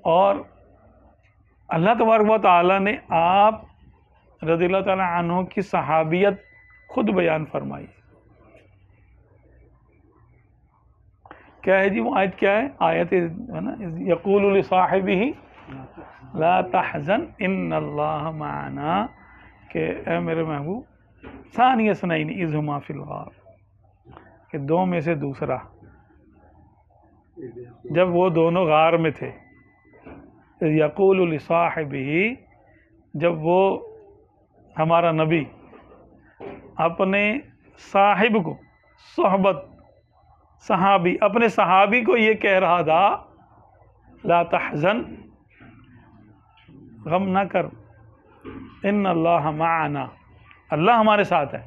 اور اللہ تبارک و تعالیٰ نے آپ رضی اللہ تعالیٰ عنہ کی صحابیت خود بیان فرمائی. کیا ہے جی وہ آیت؟ کیا ہے آیت؟ ہے نا یقول لصاحبہ لا تحزن ان اللہ معنا، کہ اے میرے محبوب ثانی اثنین اذ ہما فی الغار، کہ دو میں سے دوسرا جب وہ دونوں غار میں تھے. یقول لصاحبہ، جب وہ ہمارا نبی اپنے صاحب کو، صحبت صحابی، اپنے صحابی کو یہ کہہ رہا تھا لا تحزن، غم نہ کر، ان اللہ معنا، اللہ ہمارے ساتھ ہے،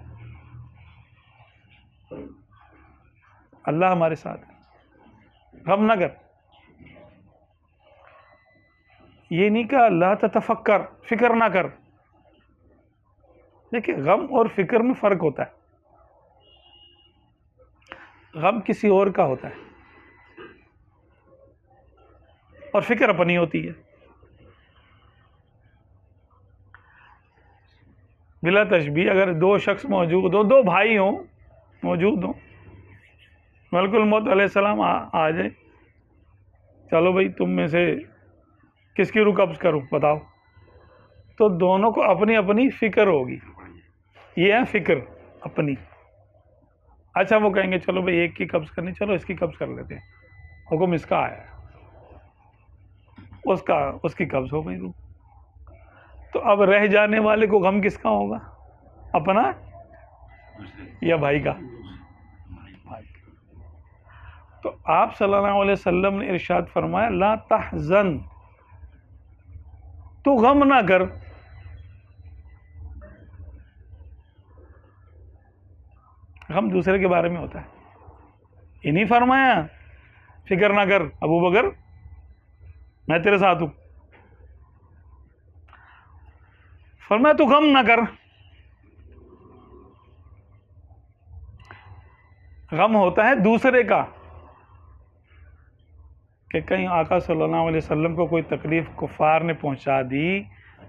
اللہ ہمارے ساتھ ہے، غم نہ کر. یہ نہیں کہا لا تتفکر، فکر نہ کر. دیکھیں غم اور فکر میں فرق ہوتا ہے. غم کسی اور کا ہوتا ہے اور فکر اپنی ہوتی ہے. بلا تشبیہ اگر دو شخص موجود ہو، دو بھائی ہوں موجود ہوں، ملک الموت علیہ السلام آ جائے، چلو بھائی تم میں سے کس کی روح قبض کروں بتاؤ، تو دونوں کو اپنی اپنی فکر ہوگی. یہ ہے فکر اپنی. اچھا وہ کہیں گے چلو بھائی ایک کی قبض کرنی، چلو اس کی قبض کر لیتے ہیں، حکم اس کا آیا ہے، اس کی قبض ہو گئی روح. تو اب رہ جانے والے کو غم کس کا ہوگا؟ اپنا یا بھائی کا؟ تو آپ صلی اللہ علیہ وسلم نے ارشاد فرمایا لا تحزن، تو غم نہ کر. غم دوسرے کے بارے میں ہوتا ہے. یہ نہیں فرمایا فکر نہ کر ابو بکر میں تیرے ساتھ ہوں، فرمایا تو غم نہ کر. غم ہوتا ہے دوسرے کا، کہ کہیں آقا صلی اللہ علیہ وسلم کو کوئی تکلیف کفار نے پہنچا دی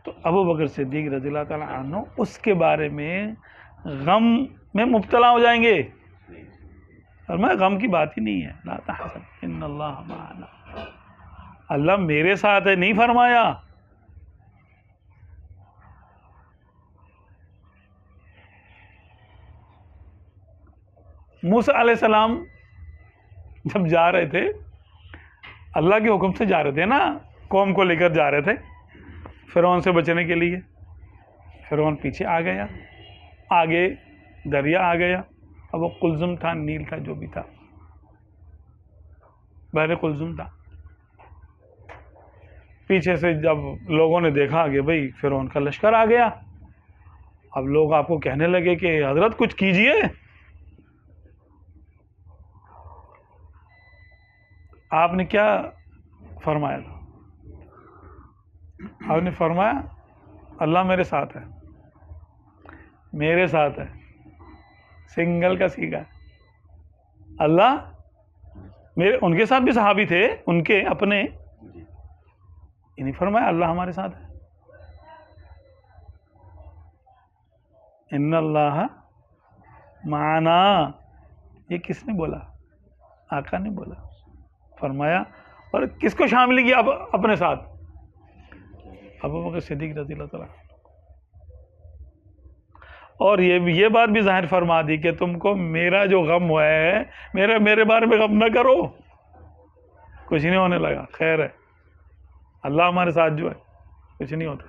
تو ابو بکر صدیق رضی اللہ تعالیٰ عنہ اس کے بارے میں غم میں مبتلا ہو جائیں گے. فرمایا غم کی بات ہی نہیں ہے، لا تحزن ان اللہ معنا، اللہ میرے ساتھ ہے، نہیں فرمایا. موسیٰ علیہ السلام جب جا رہے تھے، اللہ کے حکم سے جا رہے تھے نا، قوم کو لے کر جا رہے تھے فرعون سے بچنے کے لیے. فرعون پیچھے آ گیا، آگے دریا آ گیا. اب وہ قلزم تھا، نیل تھا، جو بھی تھا، بحر قلزم تھا. پیچھے سے جب لوگوں نے دیکھا کہ بھئی فرعون کا لشکر آ گیا، اب لوگ آپ کو کہنے لگے کہ حضرت کچھ کیجئے. آپ نے کیا فرمایا تھا؟ آپ نے فرمایا اللہ میرے ساتھ ہے، میرے ساتھ ہے، سنگل کا سیگا. اللہ میرے، ان کے ساتھ بھی صحابی تھے ان کے اپنے، نہیں فرمایا اللہ ہمارے ساتھ ہے. ان اللہ معنا، یہ کس نے بولا؟ آقا نے بولا، فرمایا. اور کس کو شامل کیا اپنے ساتھ؟ ابو بکر صدیق رضی اللہ تعالیٰ. اور یہ بات بھی ظاہر فرما دی کہ تم کو میرا جو غم ہوا ہے، میرے بارے میں غم نہ کرو. کچھ نہیں ہونے لگا، خیر ہے، اللہ ہمارے ساتھ جو ہے کچھ نہیں ہوتا.